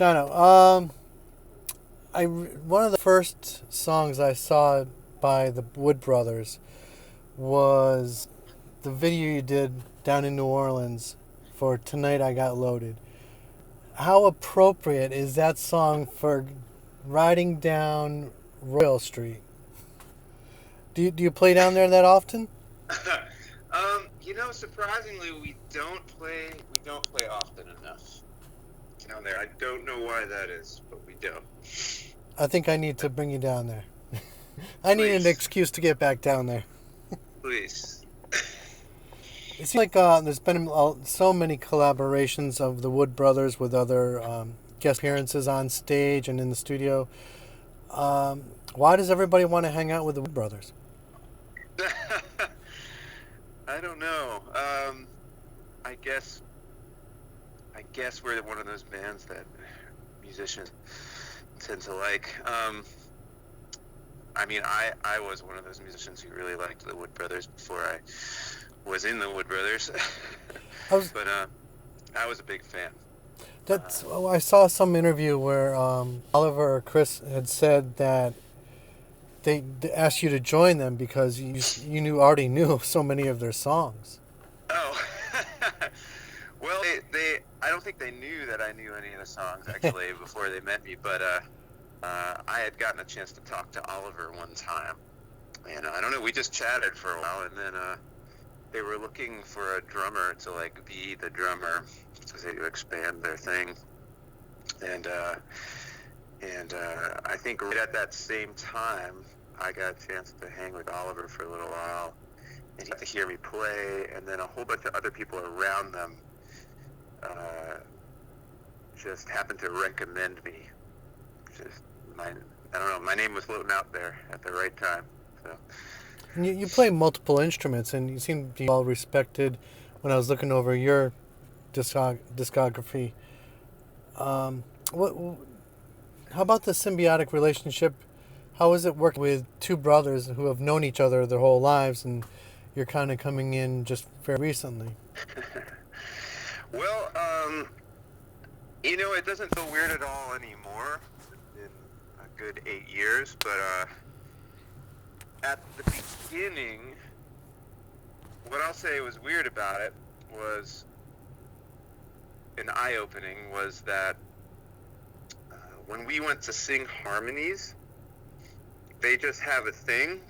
Jano, one of the first songs I saw by the Wood Brothers was the video you did down in New Orleans for Tonight I Got Loaded. How appropriate is that song for riding down Royal Street? Do you play down there that often? Surprisingly, we don't play often enough down there. I don't know why that is, but we don't. I think I need to bring you down there. I need an excuse to get back down there. Please. It seems like there's been so many collaborations of the Wood Brothers with other guest appearances on stage and in the studio. Why does everybody want to hang out with the Wood Brothers? I don't know. I guess we're one of those bands that musicians tend to like. I was one of those musicians who really liked the Wood Brothers before I was in the Wood Brothers. But I was a big fan. I saw some interview where Oliver or Chris had said that they asked you to join them because you already knew so many of their songs. Oh, well, I don't think they knew that I knew any of the songs actually before they met me, but I had gotten a chance to talk to Oliver one time, and I don't know, we just chatted for a while, and then they were looking for a drummer to be the drummer because they expand their thing, and I think right at that same time, I got a chance to hang with Oliver for a little while, and he got to hear me play, and then a whole bunch of other people around them just happened to recommend me. My name was floating out there at the right time. So. And you play multiple instruments, and you seem to be well respected when I was looking over your discography. How about the symbiotic relationship? How is it working with two brothers who have known each other their whole lives, and you're kind of coming in just very recently? Well, it doesn't feel weird at all anymore. It's been a good 8 years, but at the beginning, what I'll say was weird about it was, an eye-opening, was that when we went to sing harmonies, they just have a thing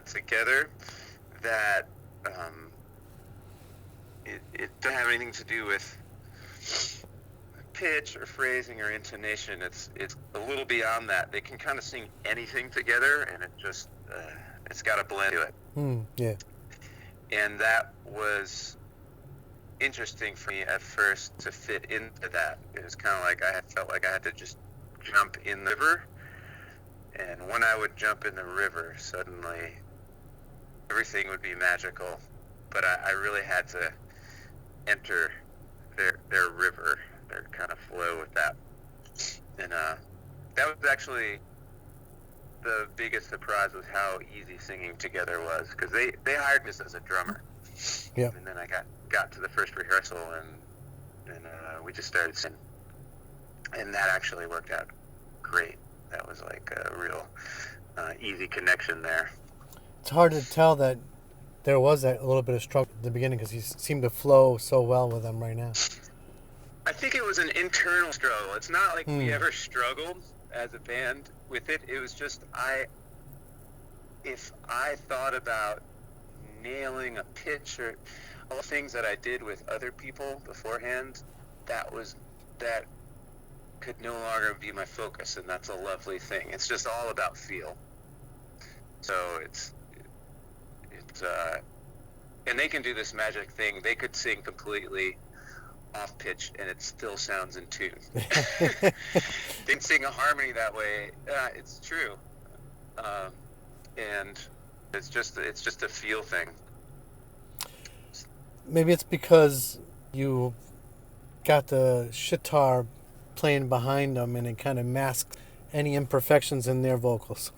together that it doesn't have anything to do with pitch or phrasing or intonation. It's a little beyond that. They can kind of sing anything together, and it just it's got a blend to it. Yeah. And that was interesting for me at first to fit into that. It was kind of like I felt like I had to just jump in the river, and when I would jump in the river, suddenly everything would be magical. But I really had to enter their river, their kind of flow with that. And that was actually the biggest surprise, was how easy singing together was, because they hired us as a drummer. Yeah. And then I got to the first rehearsal, and we just started singing, and that actually worked out great. That was like a real easy connection there. It's hard to tell that there was that little bit of struggle at the beginning, because you seem to flow so well with them right now. I think it was an internal struggle. It's not like we ever struggled as a band with it. It was just if I thought about nailing a pitch or all the things that I did with other people beforehand, that could no longer be my focus, and that's a lovely thing. It's just all about feel. So it's and they can do this magic thing. They could sing completely off pitch and it still sounds in tune. They can sing a harmony that way. It's true. And it's just a feel thing. Maybe it's because you got the shuitar playing behind them, and it kind of masks any imperfections in their vocals.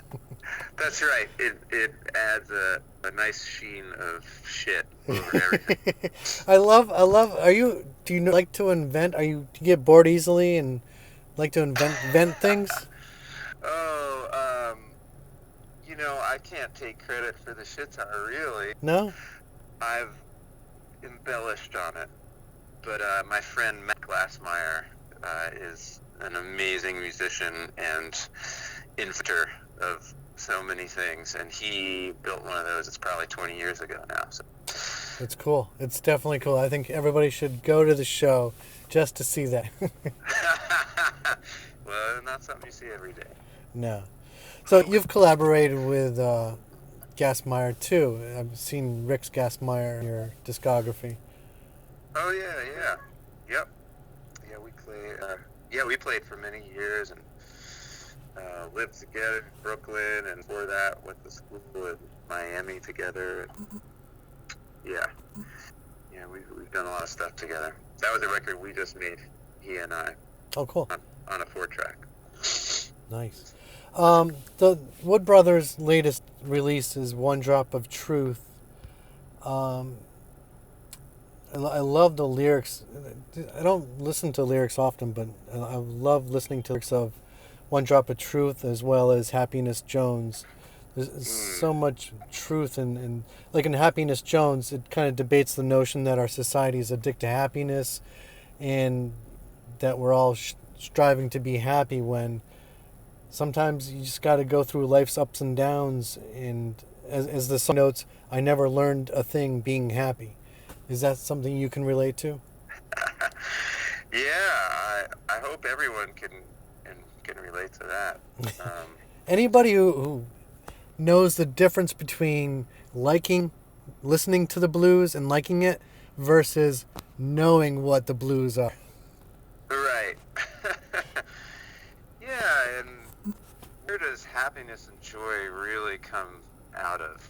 That's right. It adds a nice sheen of shit over everything. I love. Do you like to invent? Do you get bored easily and Like to invent things? Oh, I can't take credit for the shuitar, really. No? I've embellished on it. But my friend Matt Glassmeyer is an amazing musician and inventor of so many things, and he built one of those. It's probably 20 years ago now. So. It's cool. It's definitely cool. I think everybody should go to the show just to see that. Well, not something you see every day. No. So you've collaborated with Glassmeyer too. I've seen Rick's Glassmeyer in your discography. Oh yeah. Yep. Yeah, we played for many years and lived together in Brooklyn, and before that went to school in Miami together. Yeah, we've done a lot of stuff together. That was a record we just made, he and I. Oh, cool. On a 4-track. Nice. The Wood Brothers' latest release is One Drop of Truth. I love the lyrics. I don't listen to lyrics often, but I love listening to lyrics of One Drop of Truth as well as Happiness Jones. There's so much truth in like in Happiness Jones, it kind of debates the notion that our society is addicted to happiness and that we're all striving to be happy when sometimes you just got to go through life's ups and downs. And as the song notes, I never learned a thing being happy. Is that something you can relate to? Yeah, I hope everyone can relate to that. Anybody who knows the difference between listening to the blues and liking it versus knowing what the blues are. Right. Yeah, and where does happiness and joy really come out of,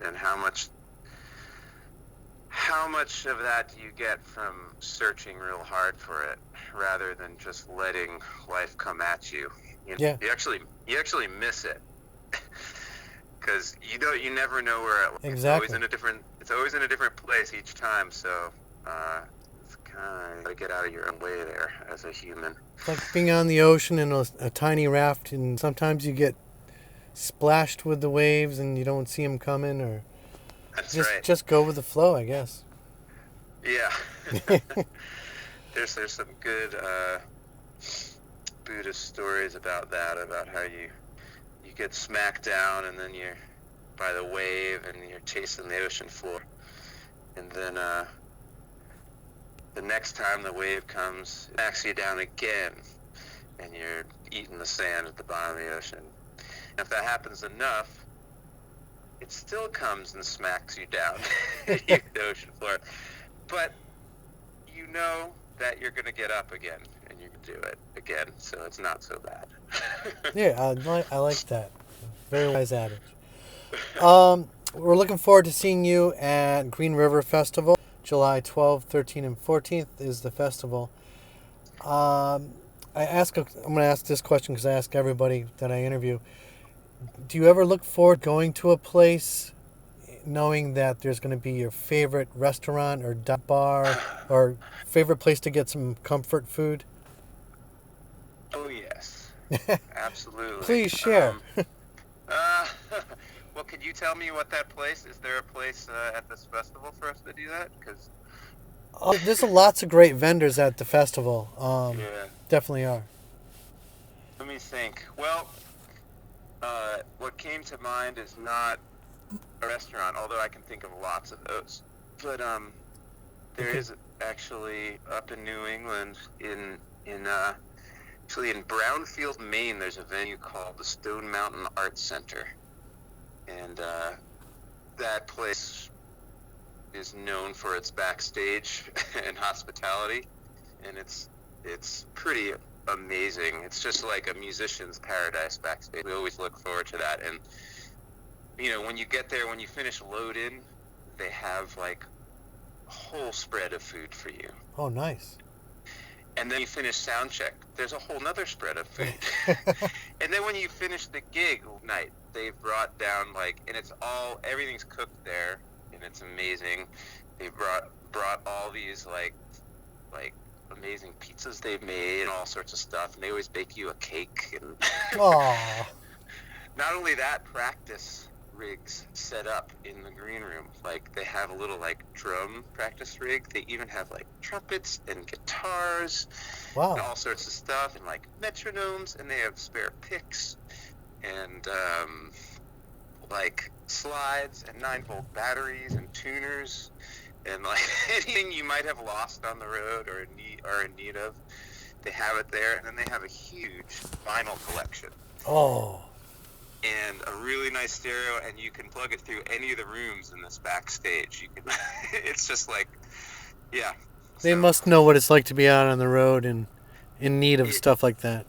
and how much of that do you get from searching real hard for it rather than just letting life come at you? Yeah. You actually miss it because you never know where it. Exactly. It's always in a different place each time. So it's kind of gotta get out of your own way there as a human. It's like being on the ocean in a tiny raft, and sometimes you get splashed with the waves and you don't see them coming, or That's right. Just go with the flow, I guess. Yeah. There's some good Buddhist stories about that, about how you get smacked down and then you're by the wave and you're chasing the ocean floor, and then the next time the wave comes, it knocks you down again and you're eating the sand at the bottom of the ocean. And if that happens enough, it still comes and smacks you down the ocean floor, but you know that you're going to get up again and you can do it again, so it's not so bad. Yeah, I like that. Very wise adage. We're looking forward to seeing you at Green River Festival. July 12th, 13th, and 14th is the festival. I'm going to ask this question because I ask everybody that I interview. Do you ever look forward to going to a place knowing that there's going to be your favorite restaurant or bar or favorite place to get some comfort food? Oh, yes. Absolutely. Please share. Well, could you tell me what that place is? There a place at this festival for us to do that? Because there's lots of great vendors at the festival. Yeah. Definitely are. Let me think. Well, what came to mind is not a restaurant, although I can think of lots of those. But there is actually up in New England, in Brownfield, Maine, there's a venue called the Stone Mountain Arts Center. And that place is known for its backstage and hospitality, and it's pretty amazing. It's just like a musician's paradise backstage. We always look forward to that. And when you get there, when you finish load-in, they have like a whole spread of food for you. Oh, nice. And then you finish sound check, there's a whole nother spread of food. And then when you finish the gig night, they've brought down and everything's cooked there, and it's amazing. They brought all these like amazing pizzas they've made and all sorts of stuff. And they always bake you a cake. And Aww. not only that, practice rigs set up in the green room. Like, they have a little, like, drum practice rig. They even have, like, trumpets and guitars. Wow. And all sorts of stuff, and, like, metronomes, and they have spare picks, and, like, slides, and 9-volt batteries, and tuners, and, like, anything you might have lost on the road or in need of, they have it there. And then they have a huge vinyl collection. Oh. And a really nice stereo, and you can plug it through any of the rooms in this backstage. You can, it's just like, yeah. They must know what it's like to be out on the road and in need of stuff like that.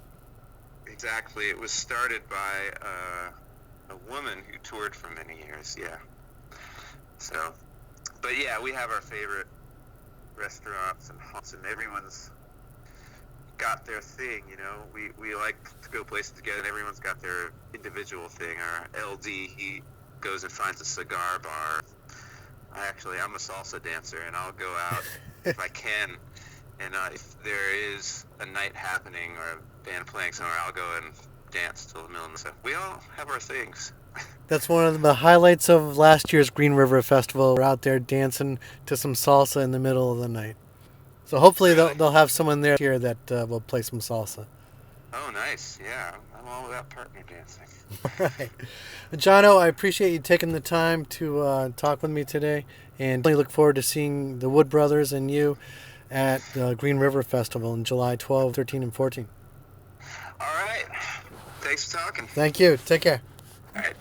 Exactly. It was started by a woman who toured for many years, yeah. So, but yeah, we have our favorite restaurants and haunts, and everyone's got their thing, you know. We like to go places together, and everyone's got their individual thing. Our LD, he goes and finds a cigar bar. I'm a salsa dancer, and I'll go out if I can. And if there is a night happening or a band playing somewhere, I'll go and dance till the middle of the night. We all have our things. That's one of the highlights of last year's Green River Festival. We're out there dancing to some salsa in the middle of the night. So hopefully they'll have someone there here that will play some salsa. Oh, nice. Yeah, I'm all about partner dancing. All right. Jano, I appreciate you taking the time to talk with me today, and I look forward to seeing the Wood Brothers and you at the Green River Festival in July 12, 13, and 14. All right. Thanks for talking. Thank you. Take care. All right.